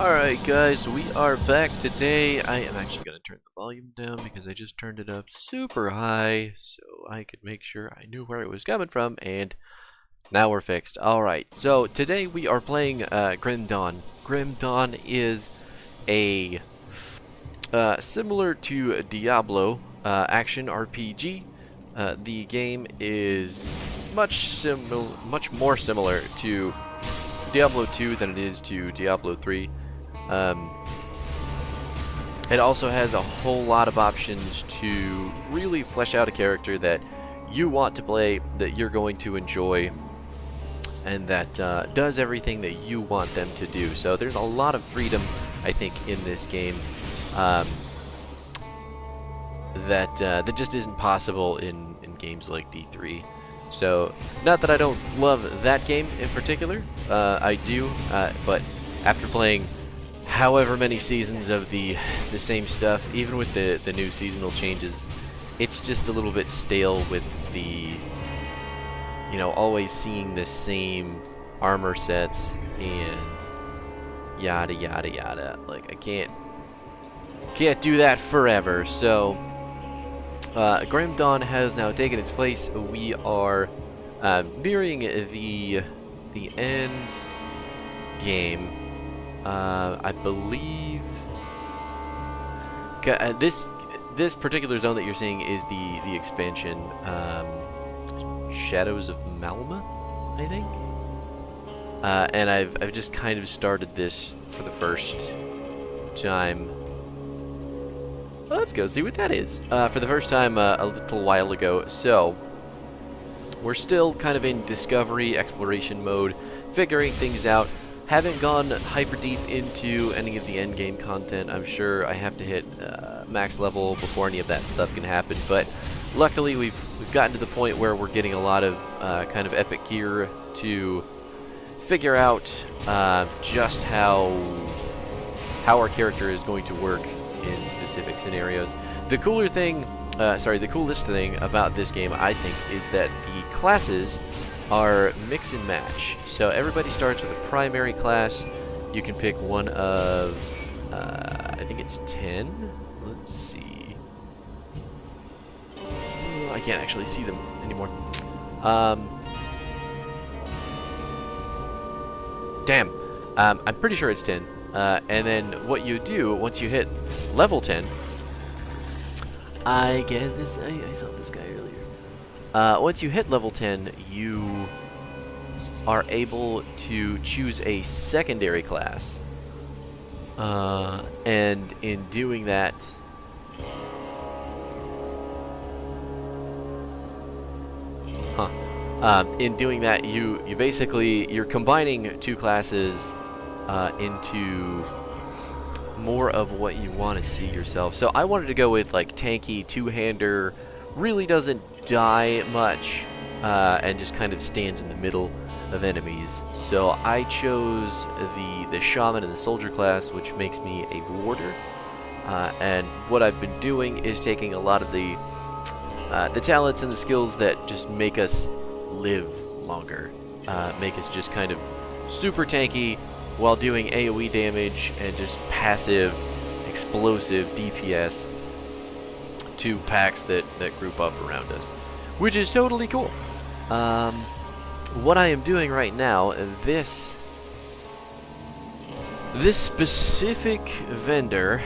Alright guys, we are back today. I am actually going to turn the volume down because I just turned it up super high so I could make sure I knew where it was coming from, and now we're fixed. Alright, so today we are playing Grim Dawn. Grim Dawn is a similar to Diablo action RPG. The game is much more similar to Diablo 2 than it is to Diablo 3. It also has a whole lot of options to really flesh out a character that you want to play, that you're going to enjoy, and that does everything that you want them to do. So there's a lot of freedom, I think, in this game that just isn't possible in games like D3. So, not that I don't love that game in particular, I do, but after playing however many seasons of the same stuff, even with the new seasonal changes, it's just a little bit stale with the, always seeing the same armor sets and yada yada yada. Like, I can't do that forever. So Grim Dawn has now taken its place. We are nearing the end game. I believe this particular zone that you're seeing is the expansion, Shadows of Malma, I think. And I've just kind of started this for the first time. Well, let's go see what that is. For the first time a little while ago. So we're still kind of in discovery, exploration mode, figuring things out. Haven't gone hyper deep into any of the end game content. I'm sure I have to hit max level before any of that stuff can happen. But luckily we've gotten to the point where we're getting a lot of kind of epic gear to figure out just how our character is going to work in specific scenarios. The coolest thing about this game, I think, is that the classes are mix and match. So everybody starts with a primary class. You can pick one of, I think it's 10. Let's see. I can't actually see them anymore. Damn. I'm pretty sure it's 10. And then what you do once you hit level 10, I saw this guy earlier. Once you hit level 10, you are able to choose a secondary class. And in doing that, you basically, you're combining two classes into more of what you want to see yourself. So I wanted to go with like tanky, two-hander, really doesn't die much, and just kind of stands in the middle of enemies. So I chose the shaman and the soldier class, which makes me a warder. And what I've been doing is taking a lot of the talents and the skills that just make us live longer, make us just kind of super tanky while doing AoE damage and just passive, explosive DPS to packs that group up around us, which is totally cool. What I am doing right now, this specific vendor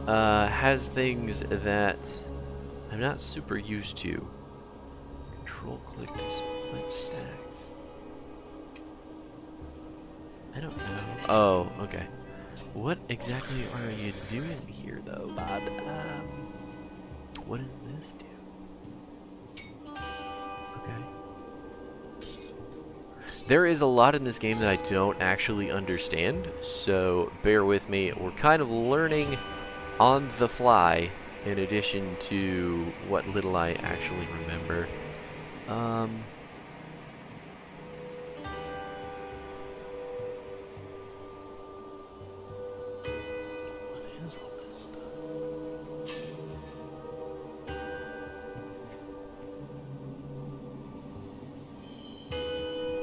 has things that I'm not super used to. Control click to split stacks. I don't know. Oh, okay. What exactly are you doing here, though, Bob? What does this do? Okay. There is a lot in this game that I don't actually understand, so bear with me. We're kind of learning on the fly, in addition to what little I actually remember.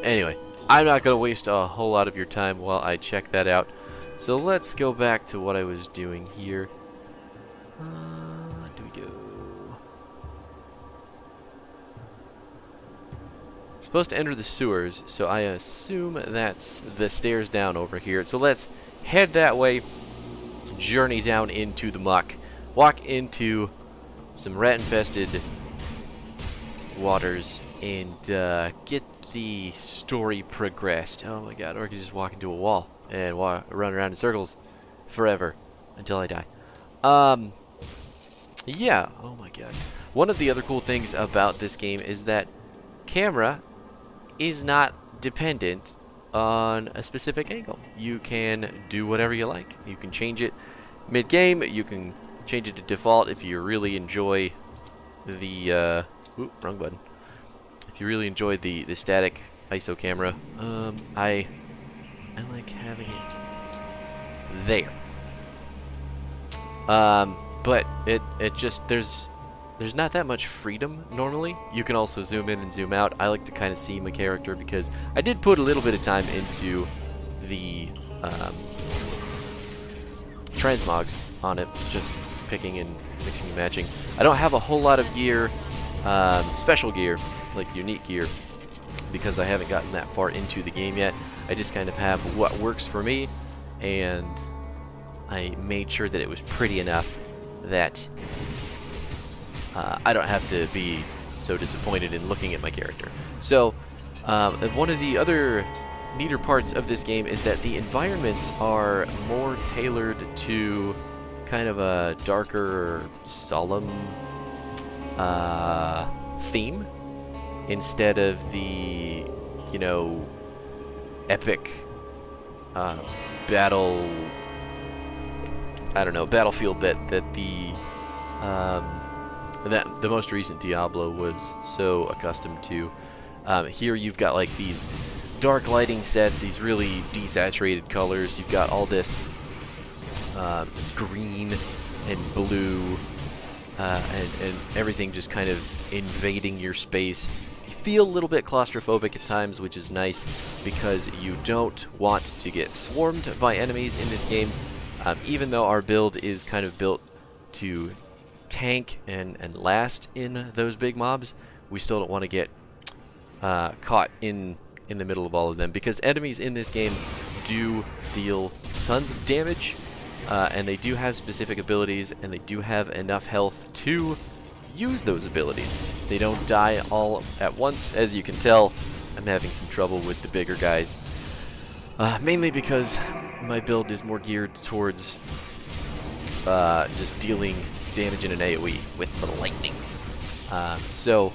Anyway, I'm not going to waste a whole lot of your time while I check that out. So let's go back to what I was doing here. Do we go? Supposed to enter the sewers, so I assume that's the stairs down over here. So let's head that way, journey down into the muck, walk into some rat-infested waters, and get the story progressed. Oh my god, or I could just walk into a wall and run around in circles forever until I die. Yeah, oh my god. One of the other cool things about this game is that camera is not dependent on a specific angle. You can do whatever you like. You can change it mid-game. You can change it to default if you really enjoy the wrong button. If you really enjoy the static ISO camera, I like having it there. But it just there's not that much freedom normally. You can also zoom in and zoom out. I like to kind of see my character because I did put a little bit of time into the transmogs on it, just picking and mixing and matching. I don't have a whole lot of gear, special gear, like unique gear, because I haven't gotten that far into the game yet. I just kind of have what works for me, and I made sure that it was pretty enough that I don't have to be so disappointed in looking at my character. So, one of the other neater parts of this game is that the environments are more tailored to kind of a darker, solemn theme instead of the, you know, epic battle, I don't know, battlefield that the most recent Diablo was so accustomed to. Here you've got like these dark lighting sets, these really desaturated colors. You've got all this green and blue and everything just kind of invading your space. You feel a little bit claustrophobic at times, which is nice because you don't want to get swarmed by enemies in this game. Even though our build is kind of built to tank and last in those big mobs, we still don't want to get caught in the middle of all of them, because enemies in this game do deal tons of damage, and they do have specific abilities, and they do have enough health to use those abilities. They don't die all at once. As you can tell, I'm having some trouble with the bigger guys, mainly because my build is more geared towards just dealing damage in an AoE with the lightning. So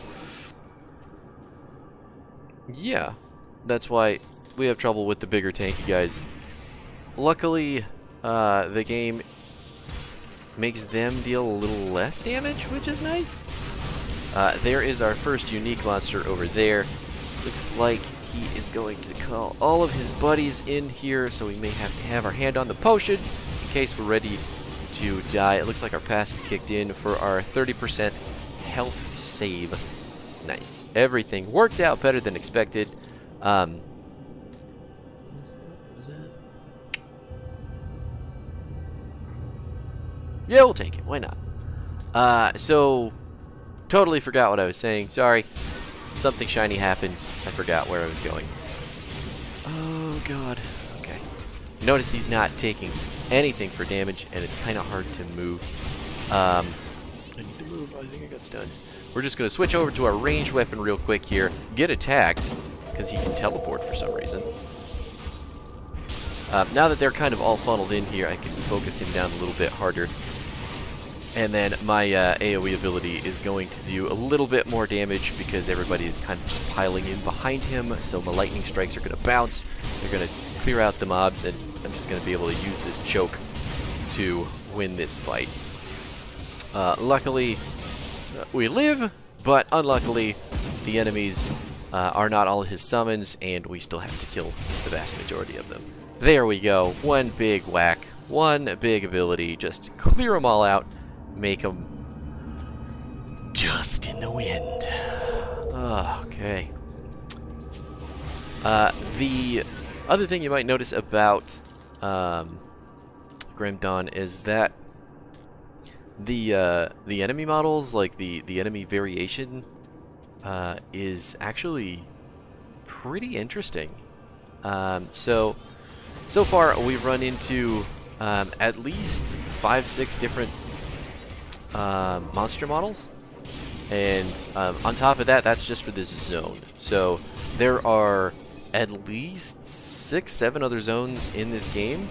yeah, that's why we have trouble with the bigger tanky guys. Luckily, the game makes them deal a little less damage, which is nice. There is our first unique monster over there. Looks like he is going to call all of his buddies in here, so we may have to have our hand on the potion in case we're ready to die. It looks like our passive kicked in for our 30% health save. Nice. Everything worked out better than expected. Was that? Yeah, we'll take it. Why not? So totally forgot what I was saying. Sorry. Something shiny happened. I forgot where I was going. Oh god. Okay. Notice he's not taking anything for damage, and it's kind of hard to move. I need to move. I think I got stunned. We're just going to switch over to our ranged weapon real quick here. Get attacked, because he can teleport for some reason. Now that they're kind of all funneled in here, I can focus him down a little bit harder. And then my AoE ability is going to do a little bit more damage because everybody is kind of just piling in behind him. So my lightning strikes are going to bounce. They're going to clear out the mobs, and I'm just going to be able to use this choke to win this fight. Luckily, we live, but unluckily, the enemies are not all his summons, and we still have to kill the vast majority of them. There we go. One big whack. One big ability. Just clear them all out. Make them just in the wind. Okay. The other thing you might notice about Grim Dawn, is that the enemy models, like the enemy variation, is actually pretty interesting. So far we've run into at least 5-6 different monster models, and on top of that, that's just for this zone. So there are at least 6-7 other zones in this game,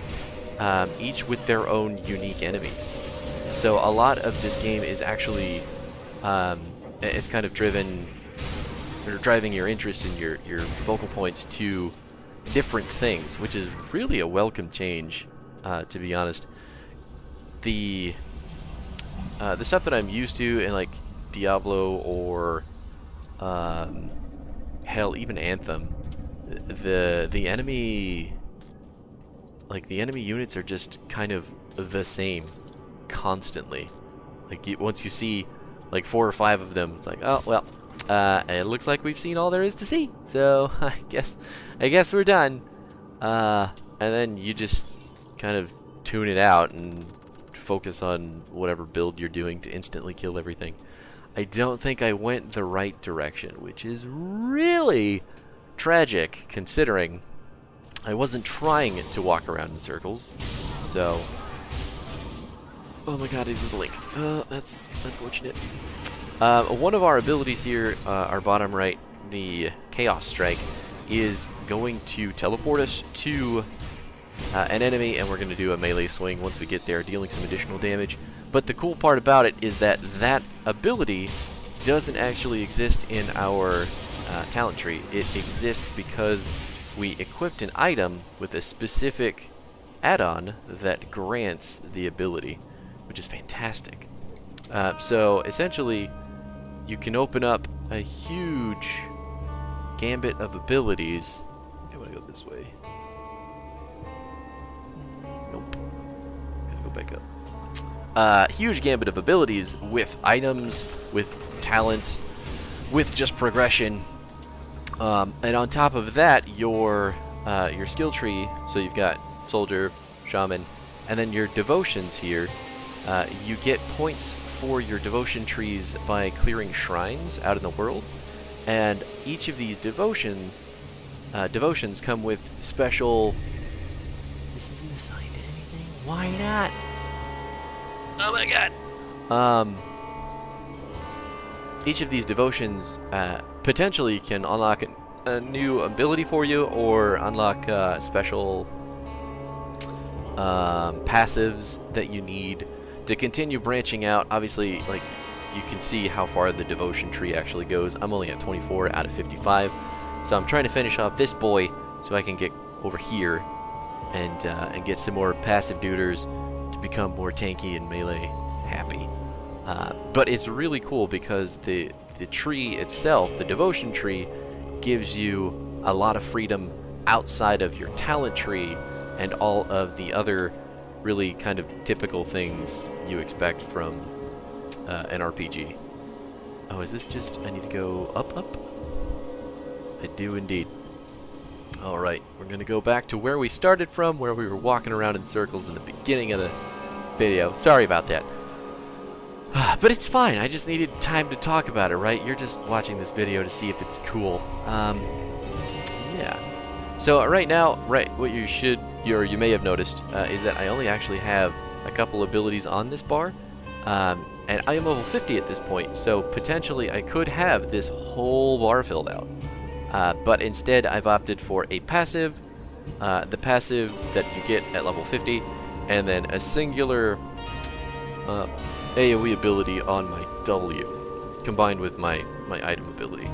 each with their own unique enemies. So a lot of this game is actually it's kind of driving your interest and your focal points to different things, which is really a welcome change, to be honest. The stuff that I'm used to in like Diablo or hell, even Anthem, the enemy units are just kind of the same constantly. Like once you see like 4 or 5 of them, it's like, oh well, it looks like we've seen all there is to see. So I guess we're done. And then you just kind of tune it out and focus on whatever build you're doing to instantly kill everything. I don't think I went the right direction, which is really tragic considering I wasn't trying to walk around in circles. So, oh my god, he's a link. That's unfortunate. One of our abilities here, our bottom right, the Chaos Strike, is going to teleport us to an enemy, and we're going to do a melee swing once we get there, dealing some additional damage. But the cool part about it is that that ability doesn't actually exist in our talent tree. It exists because we equipped an item with a specific add-on that grants the ability, which is fantastic. So essentially, you can open up a huge gambit of abilities. I want to go this way. Nope. Gotta go back up. Huge gambit of abilities with items, with talents, with just progression. And on top of that, your skill tree, so you've got soldier, shaman, and then your devotions here. You get points for your devotion trees by clearing shrines out in the world, and each of these devotions come with special. This isn't assigned to anything. Why not? Oh my god. Each of these devotions potentially can unlock a new ability for you, or unlock special passives that you need to continue branching out. Obviously, like, you can see how far the devotion tree actually goes. I'm only at 24 out of 55, so I'm trying to finish off this boy so I can get over here and get some more passive duders to become more tanky and melee happy. But it's really cool because the tree itself, the devotion tree, gives you a lot of freedom outside of your talent tree and all of the other really kind of typical things you expect from an RPG. Oh, is this just, I need to go up? I do indeed. Alright, we're going to go back to where we started from, where we were walking around in circles in the beginning of the video. Sorry about that. But it's fine, I just needed time to talk about it, right? You're just watching this video to see if it's cool. Yeah. So right now, what you should, or you may have noticed, is that I only actually have a couple abilities on this bar. And I am level 50 at this point, so potentially I could have this whole bar filled out. But instead I've opted for a passive, the passive that you get at level 50, and then a singular AoE ability on my W, combined with my item ability.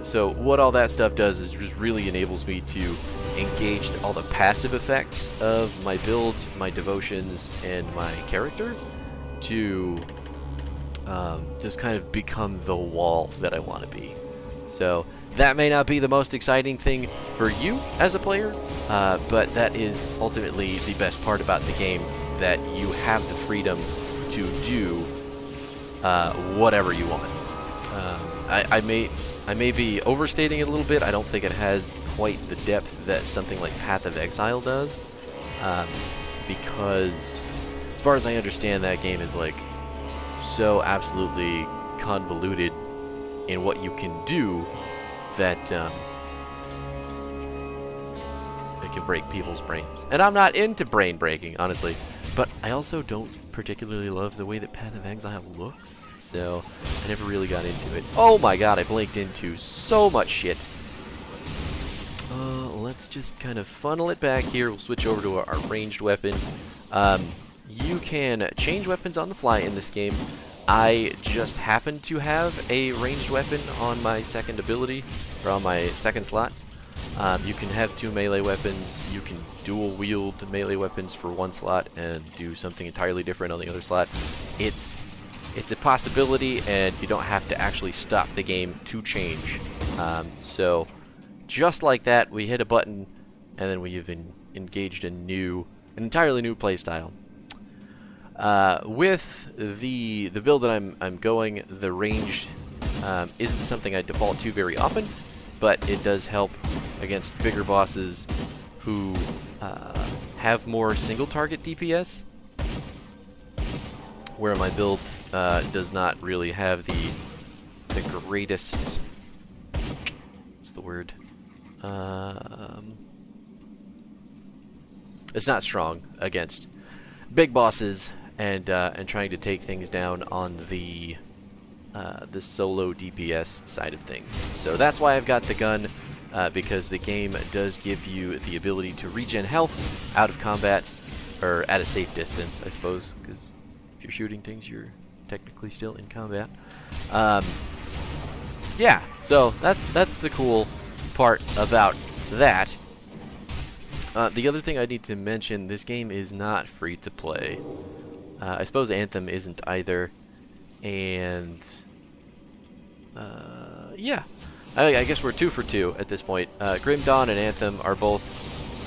So what all that stuff does is just really enables me to engage all the passive effects of my build, my devotions, and my character to just kind of become the wall that I want to be. So that may not be the most exciting thing for you as a player, but that is ultimately the best part about the game, that you have the freedom to do whatever you want. I may be overstating it a little bit. I don't think it has quite the depth that something like Path of Exile does, because as far as I understand, that game is like so absolutely convoluted in what you can do that it can break people's brains. And I'm not into brain breaking, honestly, but I also don't particularly love the way that Path of Exile looks, so I never really got into it. Oh my god, I blinked into so much shit. Let's just kind of funnel it back here. We'll switch over to our ranged weapon. You can change weapons on the fly in this game. I just happen to have a ranged weapon on my second ability, or on my second slot. You can have 2 melee weapons. You can dual wield melee weapons for 1 slot and do something entirely different on the other slot. It's a possibility, and you don't have to actually stop the game to change. So just like that, we hit a button, and then we've engaged an entirely new playstyle. With the build that I'm going, the ranged isn't something I default to very often, but it does help against bigger bosses who have more single target DPS, where my build does not really have the greatest, what's the word? It's not strong against big bosses and trying to take things down on the solo DPS side of things. So that's why I've got the gun, because the game does give you the ability to regen health out of combat, or at a safe distance, I suppose, because if you're shooting things, you're technically still in combat. Yeah, so that's the cool part about that. The other thing I need to mention, this game is not free to play. I suppose Anthem isn't either, and yeah, I guess we're 2 for 2 at this point. Grim Dawn and Anthem are both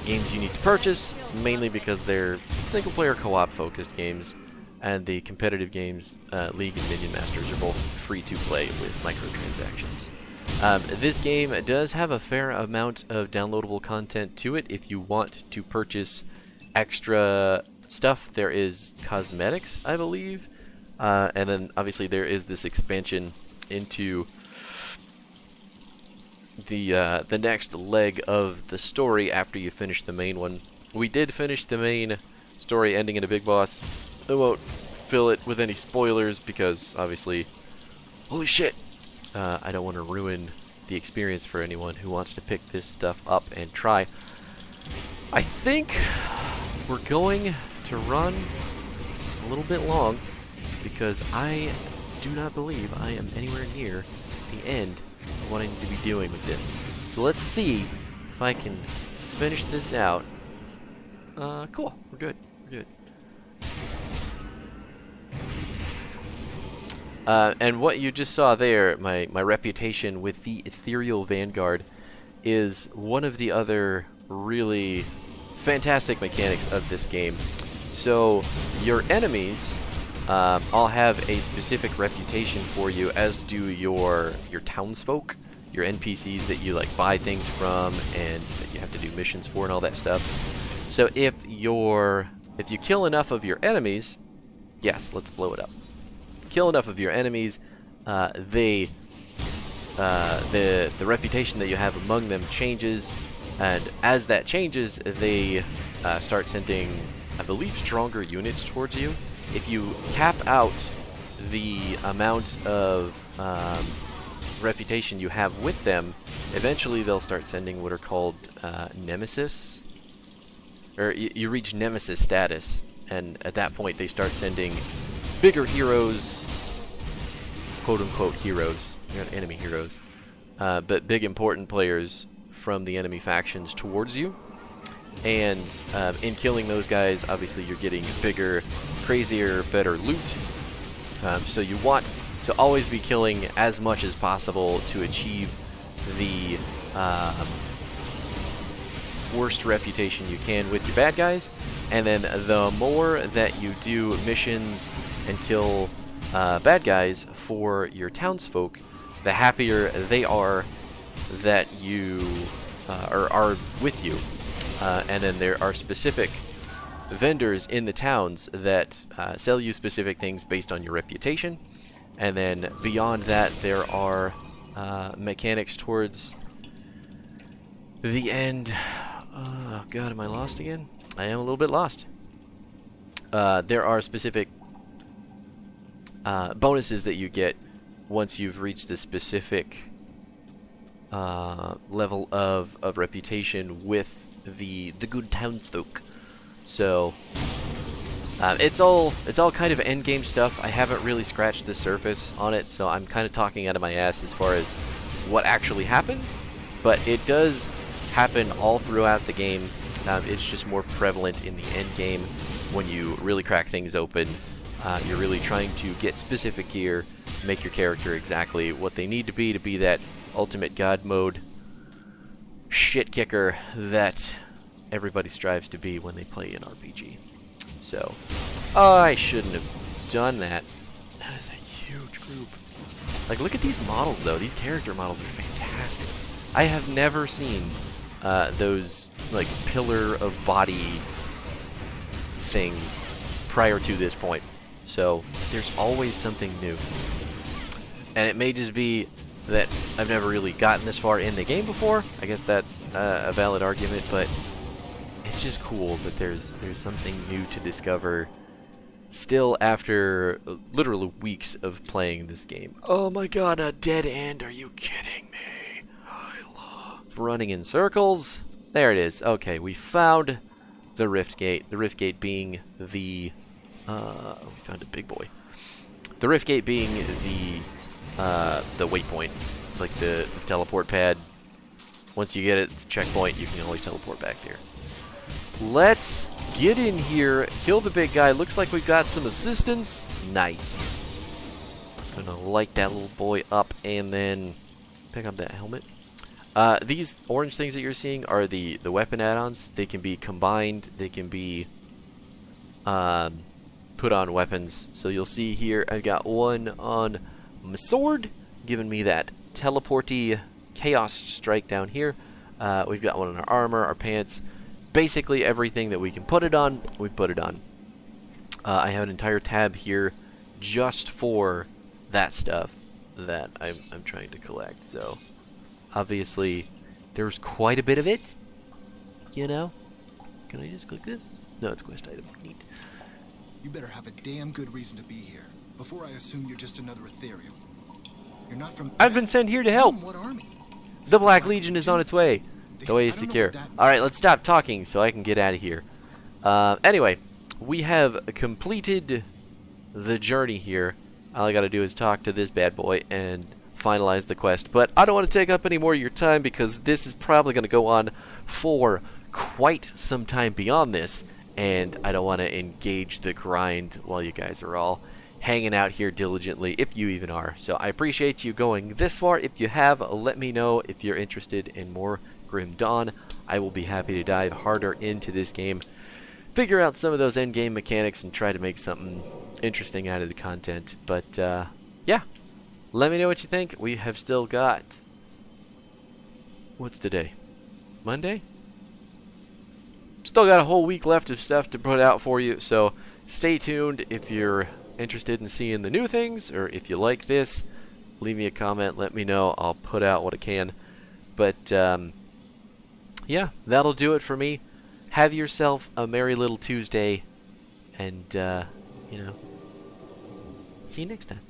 games you need to purchase, mainly because they're single-player co-op focused games, and the competitive games, League and Minion Masters, are both free to play with microtransactions. This game does have a fair amount of downloadable content to it. If you want to purchase extra stuff, there is cosmetics, I believe, and then obviously there is this expansion into the next leg of the story after you finish the main one. We did finish the main story ending in a big boss. I won't fill it with any spoilers because obviously, holy shit, I don't want to ruin the experience for anyone who wants to pick this stuff up and try. I think we're going to run a little bit long because I do not believe I am anywhere near the end of what I need to be doing with this. So let's see if I can finish this out. Cool. We're good. We're good. And what you just saw there, my reputation with the Ethereal Vanguard, is one of the other really fantastic mechanics of this game. So your enemies all have a specific reputation for you, as do your townsfolk, your NPCs that you like buy things from and that you have to do missions for and all that stuff. So if you kill enough of your enemies, yes, let's blow it up. Kill enough of your enemies, the reputation that you have among them changes, and as that changes, they start sending, I believe, stronger units towards you. If you cap out the amount of reputation you have with them, eventually they'll start sending what are called nemesis, or you reach nemesis status, and at that point they start sending bigger heroes, quote-unquote heroes, they're not enemy heroes, but big important players from the enemy factions towards you. And in killing those guys, obviously you're getting bigger, crazier, better loot. So you want to always be killing as much as possible to achieve the worst reputation you can with your bad guys. And then the more that you do missions and kill bad guys for your townsfolk, the happier they are that you are with you. And then there are specific vendors in the towns that sell you specific things based on your reputation. And then beyond that, there are mechanics towards the end. Oh god, am I lost again? I am a little bit lost. There are specific bonuses that you get once you've reached a specific level of reputation with the good townsfolk. So it's all kind of end game stuff. I haven't really scratched the surface on it, so I'm kind of talking out of my ass as far as what actually happens. But it does happen all throughout the game. It's just more prevalent in the end game when you really crack things open. You're really trying to get specific gear, make your character exactly what they need to be that ultimate god mode shit kicker that everybody strives to be when they play an RPG. So, I shouldn't have done that. That is a huge group. Like, look at these models, though. These character models are fantastic. I have never seen those, like, pillar of body things prior to this point. So, there's always something new. And it may just be that I've never really gotten this far in the game before. I guess that's a valid argument, but it's just cool that there's something new to discover still after literally weeks of playing this game. Oh my god, a dead end, are you kidding me? I love running in circles. There it is. Okay, we found the Rift Gate. The Rift Gate being the we found a big boy. The Rift Gate being the waypoint. It's like the teleport pad. Once you get it, it's a checkpoint, you can always teleport back there. Let's get in here, kill the big guy. Looks like we've got some assistance. Nice. Gonna light that little boy up and then pick up that helmet. These orange things that you're seeing are the weapon add-ons. They can be combined. They can be put on weapons. So you'll see here I've got one on my sword, giving me that teleporty chaos strike down here. We've got one on our armor, our pants. Basically everything that we can put it on, we put it on. I have an entire tab here just for that stuff that I'm trying to collect. So obviously there's quite a bit of it, you know. Can I just click this? No, it's quest item. Neat. You better have a damn good reason to be here before I assume you're just another ethereal. You're not from... I've been sent here to help. What army? The Black Legion is on its way. The way is secure. Alright, let's stop talking so I can get out of here. Anyway, we have completed the journey here. All I gotta do is talk to this bad boy and finalize the quest. But I don't want to take up any more of your time because this is probably going to go on for quite some time beyond this. And I don't want to engage the grind while you guys are all hanging out here diligently, if you even are. So I appreciate you going this far. If you have, let me know if you're interested in more Grim Dawn. I will be happy to dive harder into this game, figure out some of those end game mechanics, and try to make something interesting out of the content. But yeah, let me know what you think. We have still got, what's today? Monday? Still got a whole week left of stuff to put out for you, so stay tuned if you're interested in seeing the new things, or if you like this, leave me a comment, let me know. I'll put out what I can. But yeah, that'll do it for me. Have yourself a merry little Tuesday, and you know, see you next time.